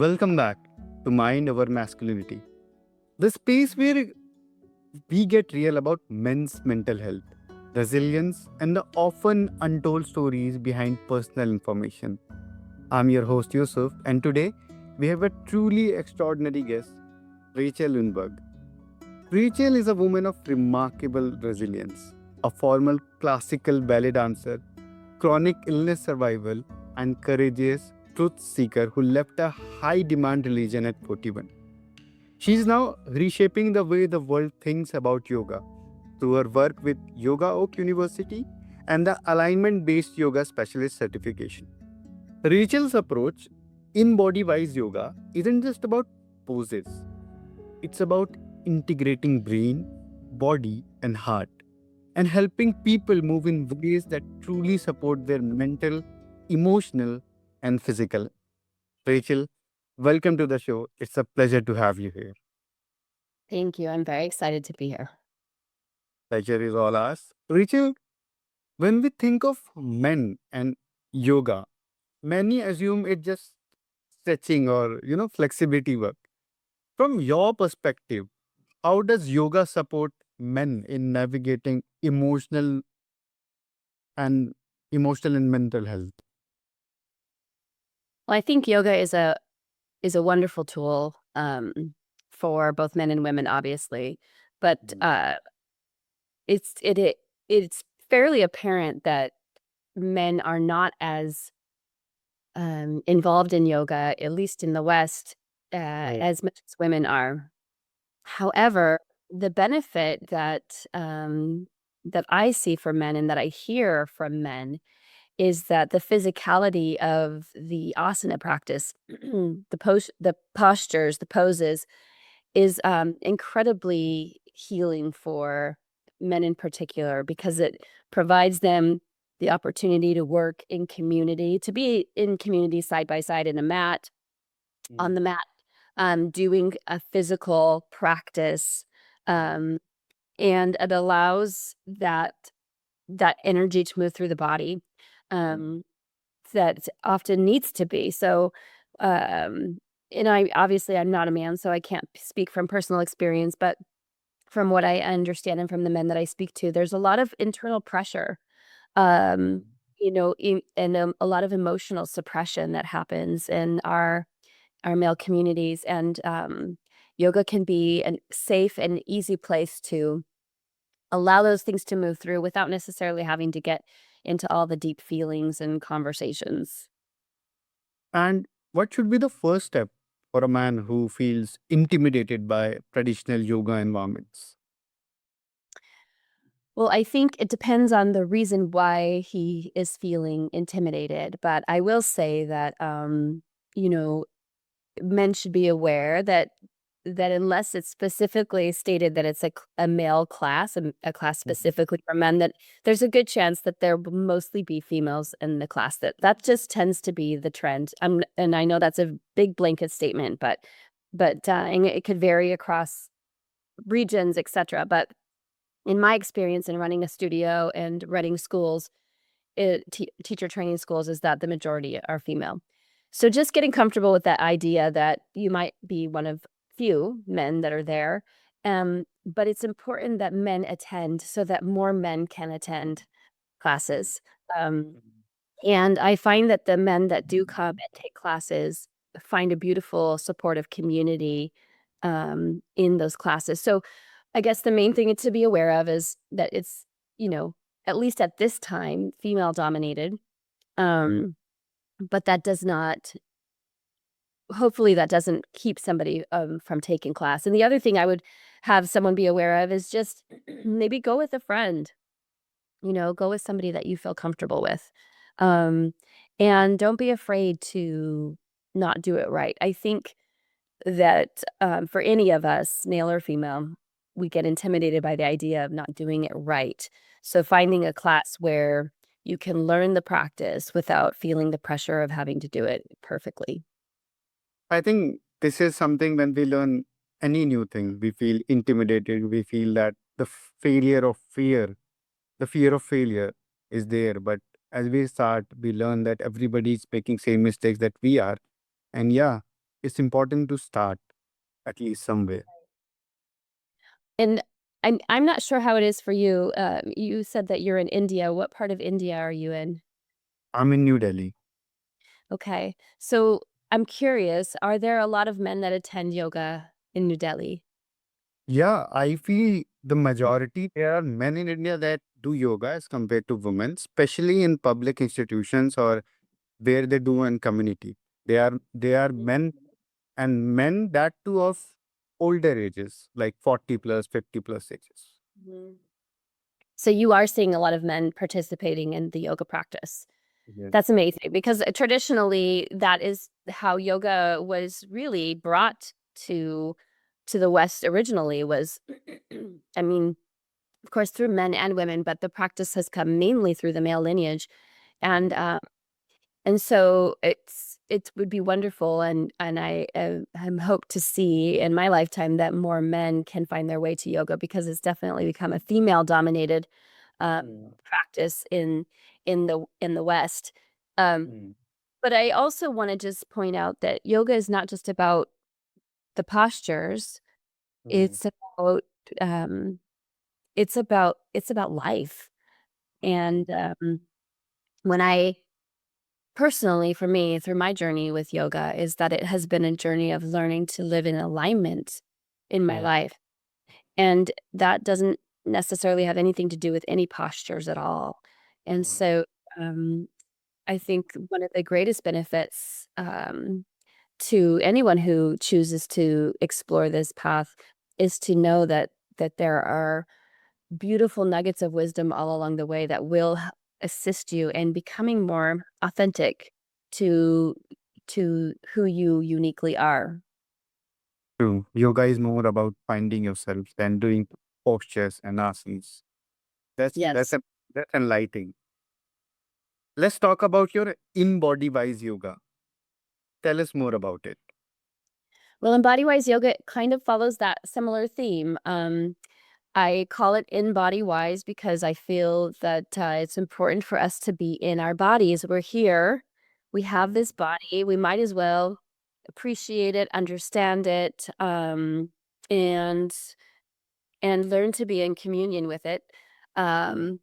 Welcome back to Mind Over Masculinity, the space where we get real about men's mental health, resilience, and the often untold stories behind personal information. I'm your host Yusuf, and today we have a truly extraordinary guest, Rachel Lundberg. Rachel is a woman of remarkable resilience, a former classical ballet dancer, chronic illness survival, and courageous truth seeker who left a high demand religion at 41. She is now reshaping the way the world thinks about yoga through her work with YogaOAK University and the alignment based yoga specialist certification. Rachel's approach, InBodyWise Yoga, isn't just about poses, it's about integrating brain, body, and heart and helping people move in ways that truly support their mental, emotional, and physical. Rachel, welcome to the show. It's a pleasure to have you here. Thank you. I'm very excited to be here. Pleasure is all ours. Rachel, when we think of men and yoga, many assume it's just stretching or flexibility work. From your perspective, how does yoga support men in navigating and emotional and mental health? Well, I think yoga is a wonderful tool for both men and women, obviously, but it's fairly apparent that men are not as involved in yoga, at least in the West, Right. as much as women are. However, the benefit that I see for men and that I hear from men is that the physicality of the asana practice, the postures, the poses is incredibly healing for men in particular because it provides them the opportunity to work in community, to be in community side by side in a mat, on the mat, doing a physical practice, um, and it allows that energy to move through the body. Um, that often needs to be. So, um, and I'm not a man, so I can't speak from personal experience, but from what I understand and from the men that I speak to, there's a lot of internal pressure, um, and a lot of emotional suppression that happens in our male communities, and yoga can be a safe and easy place to allow those things to move through without necessarily having to get into all the deep feelings and conversations. And what should be the first step for a man who feels intimidated by traditional yoga environments? Well, I think it depends on the reason why he is feeling intimidated, but I will say that, you know, men should be aware that unless it's specifically stated that it's a male class, a class specifically for men, that there's a good chance that there will mostly be females in the class. That just tends to be the trend. And I know that's a big blanket statement, but and it could vary across regions, etc. But in my experience in running a studio and running schools, teacher training schools, is that the majority are female. So just getting comfortable with that idea that you might be one of few men that are there, but it's important that men attend so that more men can attend classes. Um, and I find that the men that do come and take classes find a beautiful supportive community in those classes. So I guess the main thing to be aware of is that it's, you know, at least at this time, female dominated. Um, but that does not, hopefully, that doesn't keep somebody from taking class. And the other thing I would have someone be aware of is just maybe go with a friend, go with somebody that you feel comfortable with. Um, and don't be afraid to not do it right. I think that, for any of us, male or female, we get intimidated by the idea of not doing it right. So finding a class where you can learn the practice without feeling the pressure of having to do it perfectly. I think this is something when we learn any new thing, we feel intimidated, we feel that the fear of failure is there. But as we start, we learn that everybody is making same mistakes that we are. And yeah, it's important to start at least somewhere. And I'm not sure how it is for you. You said that you're in India. What part of India are you in? I'm in New Delhi. Okay. So I'm curious, are there a lot of men that attend yoga in New Delhi? Yeah, I feel the majority there are men in India that do yoga as compared to women, especially in public institutions or where they do in community. They are men, and men that too of older ages, like 40 plus, 50 plus ages. Mhm. So you are seeing a lot of men participating in the yoga practice. Yes. That's amazing because traditionally that is how yoga was really brought to the West originally was I mean, of course through men and women, but the practice has come mainly through the male lineage. And Mm. and so it would be wonderful, and I'm hope to see in my lifetime that more men can find their way to yoga because it's definitely become a female dominated Mm. practice in the West. Um, Mm. but I also want to just point out that yoga is not just about the postures. Mm. It's about um, it's about life. And when I personally, for me, through my journey with yoga, is that it has been a journey of learning to live in alignment in my Mm. life. And that doesn't necessarily have anything to do with any postures at all. And Mm. so um, I think one of the greatest benefits to anyone who chooses to explore this path is to know that there are beautiful nuggets of wisdom all along the way that will assist you in becoming more authentic to who you uniquely are. True. Yoga is more about finding yourself than doing postures and asanas. That's that's Yes. a that's enlightening. Let's talk about your InBodyWise Yoga. Tell us more about it. Well, in Bodywise Yoga, it kind of follows that similar theme. I call it in body wise because I feel that it's important for us to be in our bodies. We're here, we have Mm. this body, we might as well appreciate it, understand it, and learn to be in communion with it. Mm. Um,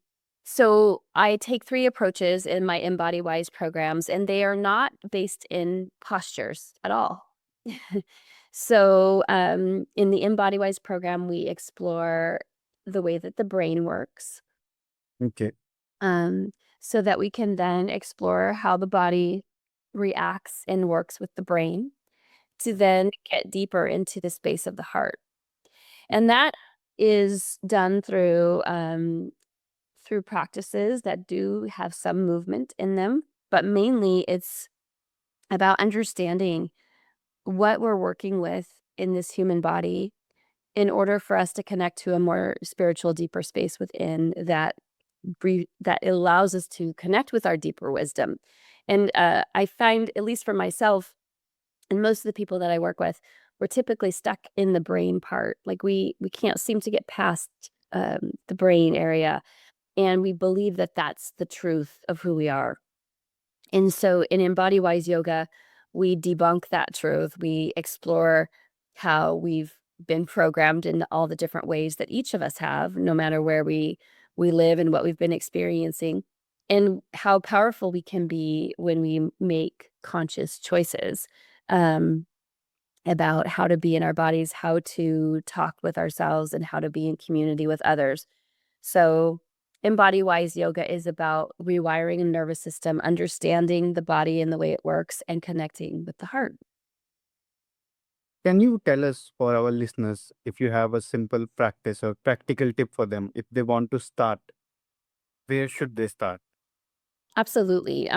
so I take three approaches in my Embody Wise programs, and they are not based in postures at all. So in the Embody Wise program, we explore the way that the brain works, Okay. um, so that we can then explore how the body reacts and works with the brain to then get deeper into the space of the heart. And that is done through practices that do have some movement in them, but mainly it's about understanding what we're working with in this human body in order for us to connect to a more spiritual, deeper space within that that allows us to connect with our deeper wisdom. And I find, at least for myself, and most of the people that I work with, we're typically stuck in the brain part. Like we can't seem to get past the brain area, and we believe that that's the truth of who we are. And so in InBodyWise Yoga, we debunk that truth. We explore how we've been programmed in all the different ways that each of us have, no matter where we live and what we've been experiencing, and how powerful we can be when we make conscious choices. Um, about how to be in our bodies, how to talk with ourselves, and how to be in community with others. So, Embody Wise Yoga is about rewiring the nervous system, understanding the body and the way it works, and connecting with the heart. Can you tell us for our listeners if you have a simple practice or practical tip for them if they want to start? Where should they start? Absolutely.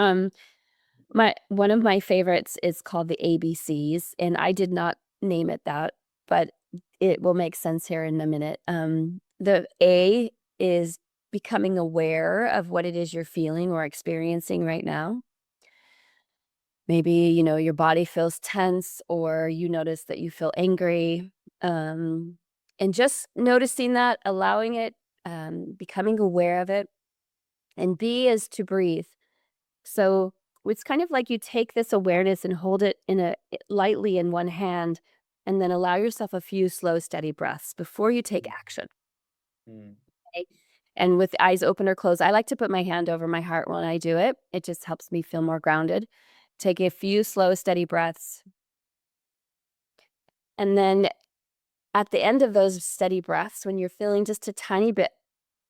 My one of my favorites is called the ABCs, and I did not name it that, but it will make sense here in a minute. The A is becoming aware of what it is you're feeling or experiencing right now. Maybe, your body feels tense or you notice that you feel angry. Um, and just noticing that, allowing it, becoming aware of it. And B is to breathe. So it's kind of like you take this awareness and hold it lightly in one hand, and then allow yourself a few slow, steady breaths before you take action. Mm. Okay? And with eyes open or closed, I like to put my hand over my heart when I do it. It just helps me feel more grounded. Take a few slow, steady breaths. And then at the end of those steady breaths, when you're feeling just a tiny bit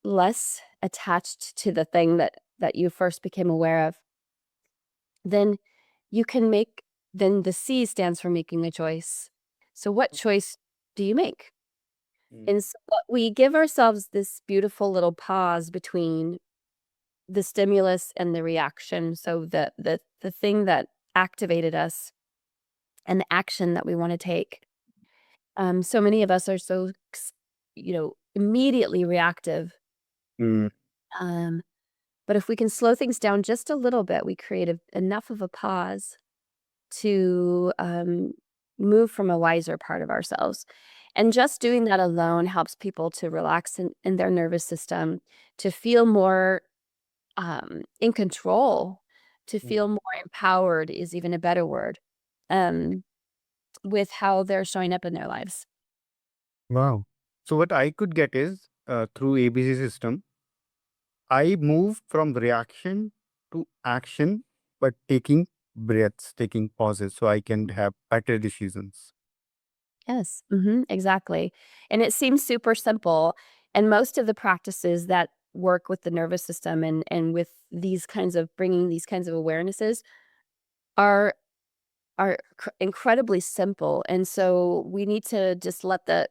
less attached to the thing that you first became aware of, then you can make then the C stands for making a choice. So what choice do you make? Mm. And so we give ourselves this beautiful little pause between the stimulus and the reaction. So the thing that activated us and the action that we want to take. So many of us are so immediately reactive. Mm. Um, but if we can slow things down just a little bit, we create enough of a pause to move from a wiser part of ourselves. And just doing that alone helps people to relax in their nervous system, to feel more in control, to Mm. feel more empowered is even a better word, um, with how they're showing up in their lives. Wow. So what I could get is through ABC system, I move from reaction to action, but taking breaths, taking pauses, so I can have better decisions. Yes, exactly. And it seems super simple. And most of the practices that work with the nervous system and with these kinds of bringing these kinds of awarenesses are incredibly simple. And so we need to just let the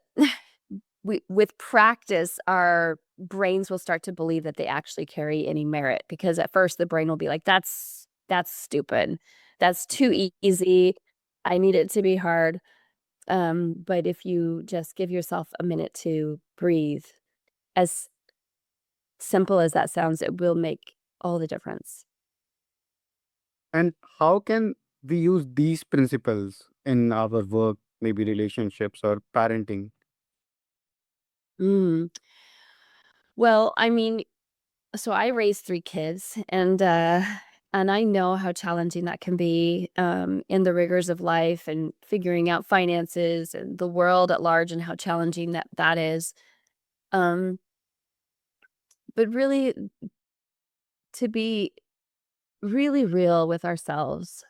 with practice, our brains will start to believe that they actually carry any merit, because at first the brain will be like, that's stupid. That's too easy. I need it to be hard. But if you just give yourself a minute to breathe, as simple as that sounds, it will make all the difference. And how can we use these principles in our work, maybe relationships or parenting? Mm. Well, I mean, so I raised 3 kids, and I know how challenging that can be, in the rigors of life and figuring out finances and the world at large and how challenging that is. Um, but really, to be really real with ourselves,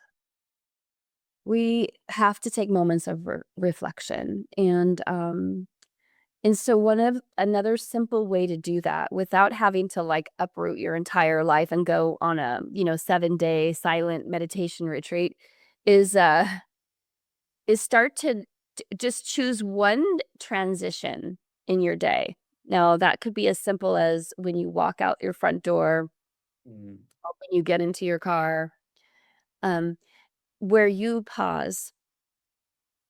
we have to take moments of reflection, and so another simple way to do that without having to, like, uproot your entire life and go on a, 7-day silent meditation retreat is, start to just choose one transition in your day. Now, that could be as simple as when you walk out your front door Mm. or when you get into your car, um, where you pause,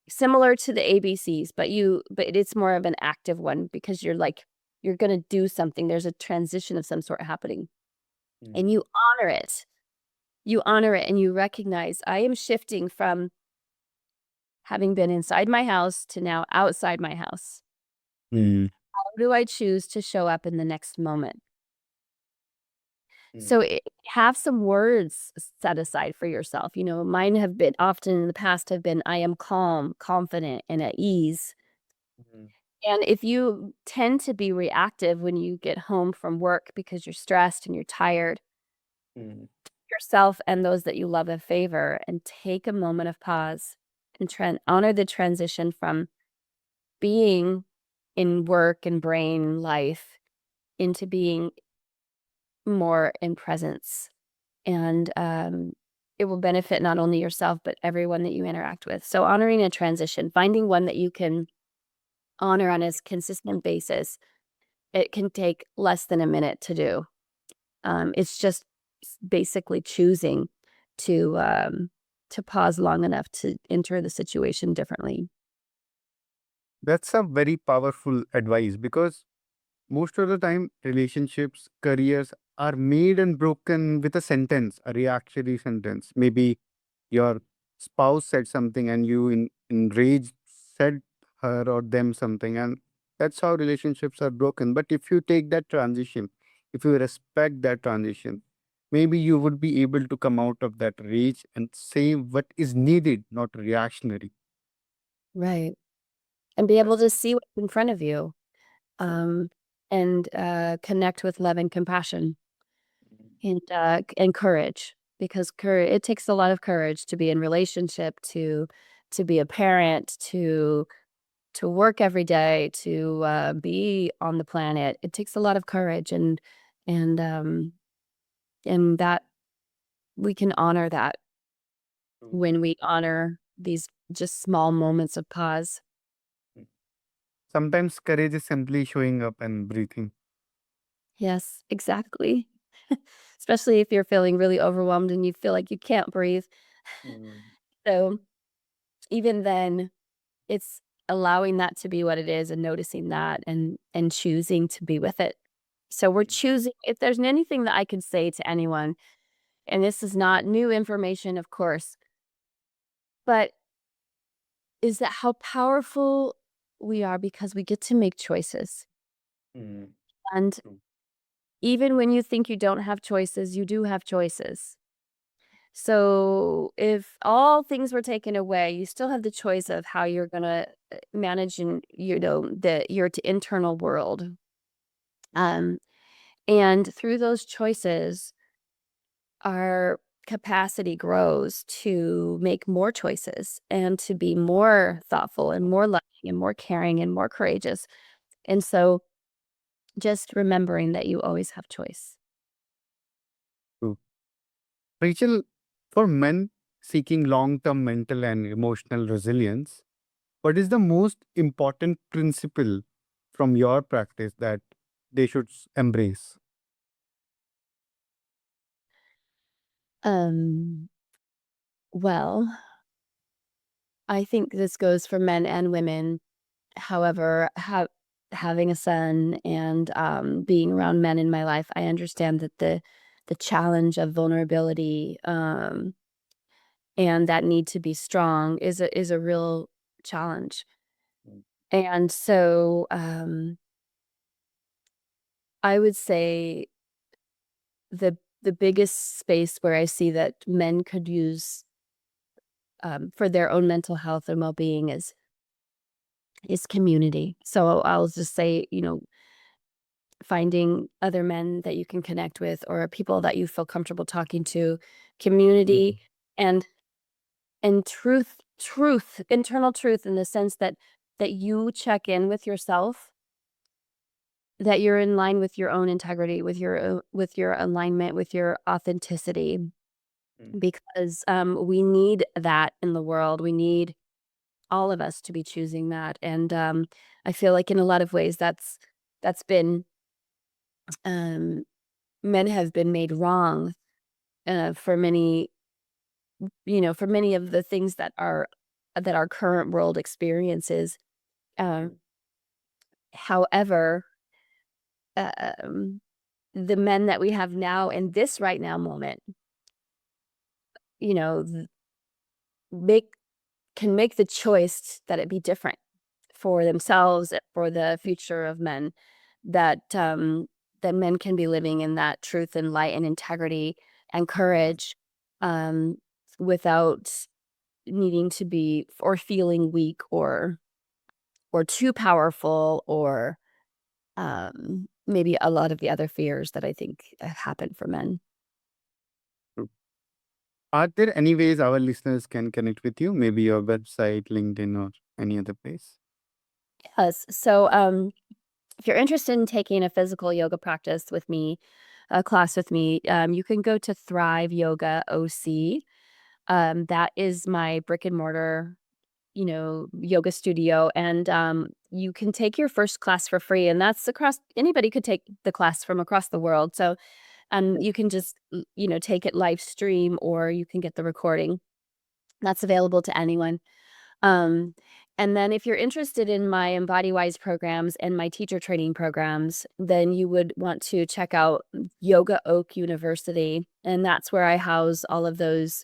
similar to the ABCs, but it's more of an active one because you're gonna do something. There's a transition of some sort happening, and Mm. you honor it. You honor it and you recognize, "I am shifting from having been inside my house to now outside my house. Mm. How do I choose to show up in the next moment?" Mm. So, have some words set aside for yourself. Mine have been often in the past have been, "I am calm, confident, and at ease." Mm. And if you tend to be reactive when you get home from work because you're stressed and you're tired, Mm. yourself and those that you love a favor and take a moment of pause and honor the transition from being in work and brain life into being more in presence. And it will benefit not only yourself, but everyone that you interact with. So, honoring a transition, finding one that you can honor on a consistent basis. It can take less than a minute to do. It's just basically choosing to, um, to pause long enough to enter the situation differently. That's a very powerful advice because most of the time relationships, careers are made and broken with a sentence, a reactionary sentence. Maybe your spouse said something and you in enraged said her or them something, and that's how relationships are broken. But if you take that transition, if you respect that transition, maybe you would be able to come out of that rage and say what is needed, not reactionary. Right. And be able to see what's in front of you, um, and connect with love and compassion and courage, because courage, it takes a lot of courage to be in relationship, to be a parent, to work every day, to be on the planet. It takes a lot of courage, and that we can honor that True. when we honor these just small moments of pause. Sometimes courage is simply showing up and breathing. Yes, exactly. Especially if you're feeling really overwhelmed and you feel like you can't breathe. Mm. So even then, it's allowing that to be what it is and noticing that and choosing to be with it. So we're choosing, if there's anything that I could say to anyone, and this is not new information, of course, but is that how powerful we are because we get to make choices. Mm. And True. even when you think you don't have choices, you do have choices. So if all things were taken away, you still have the choice of how you're gonna manage and your internal world. Um, and through those choices, our capacity grows to make more choices and to be more thoughtful and more loving and more caring and more courageous. And so just remembering that you always have choice. True. Rachel, for men seeking long term mental and emotional resilience, what is the most important principle from your practice that they should embrace? Um, well, I think this goes for men and women. However, having a son and being around men in my life, I understand that the challenge of vulnerability, and that need to be strong is a real challenge. Mm. And so I would say the biggest space where I see that men could use for their own mental health and well being is community. So I'll just say, finding other men that you can connect with or people that you feel comfortable talking to, Mhm. community and truth, internal truth in the sense that you check in with yourself, that you're in line with your own integrity, with your alignment, with your authenticity, Mm. because we need that in the world. We need all of us to be choosing that, and I feel like in a lot of ways that's been um, men have been made wrong for many, for many of the things that our current world experiences. Um, however, um, the men that we have now in this right now moment, you know, th- make can make the choice that it be different for themselves and for the future of men. That that men can be living in that truth and light and integrity and courage, um, without needing to be or feeling weak or too powerful or maybe a lot of the other fears that I think happen for men. True. Are there any ways our listeners can connect with you? Maybe your website, LinkedIn, or any other place? Yes. So if you're interested in taking a physical yoga practice with me, a class with me, you can go to Thrive Yoga OC. That is my brick and mortar, yoga studio, and you can take your first class for free, and that's across. Anybody could take the class from across the world. So you can just take it live stream, or you can get the recording. That's available to anyone. Um, and then if you're interested in my InBodyWise programs and my teacher training programs, then you would want to check out YogaOAK University, and that's where I house all of those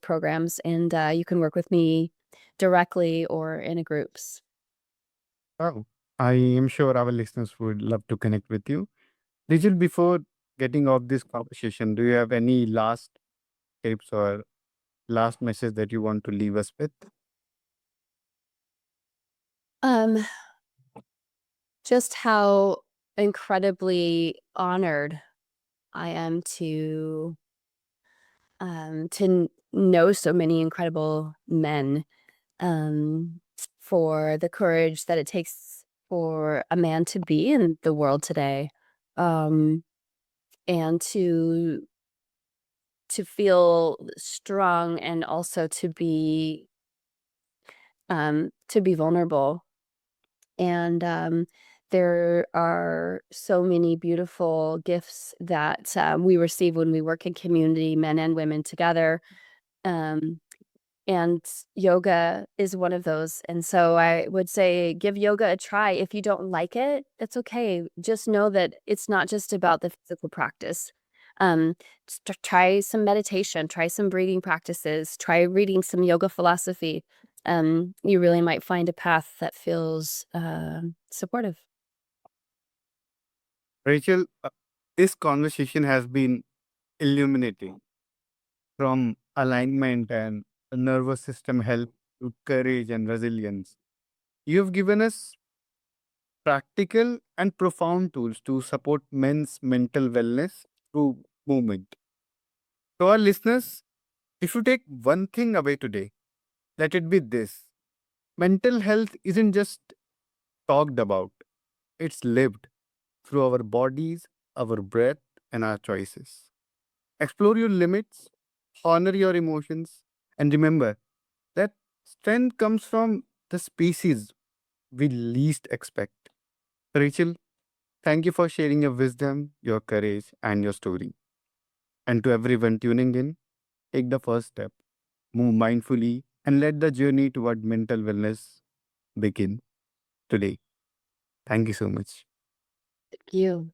programs, and you can work with me directly or in a groups. Oh, I am sure our listeners would love to connect with you. Rachel, before getting off this conversation, do you have any last tips or last message that you want to leave us with? Um, just how incredibly honored I am to know so many incredible men, um, for the courage that it takes for a man to be in the world today, um, and to feel strong and also to be vulnerable. And there are so many beautiful gifts that we receive when we work in community, men and women together. Um, and yoga is one of those. And so I would say give yoga a try. If you don't like it, that's okay. Just know that it's not just about the physical practice. Try some meditation, try some breathing practices, try reading some yoga philosophy. You really might find a path that feels supportive. Rachel, this conversation has been illuminating, from alignment and nervous system health to courage and resilience. You have given us practical and profound tools to support men's mental wellness through movement. To our listeners, if you take one thing away today, let it be this: mental health isn't just talked about, it's lived through our bodies, our breath, and our choices. Explore your limits, honor your emotions, and remember that strength comes from the species we least expect. Rachel, thank you for sharing your wisdom, your courage, and your story. And to everyone tuning in, take the first step, move mindfully, and let the journey toward mental wellness begin today. Thank you so much. You.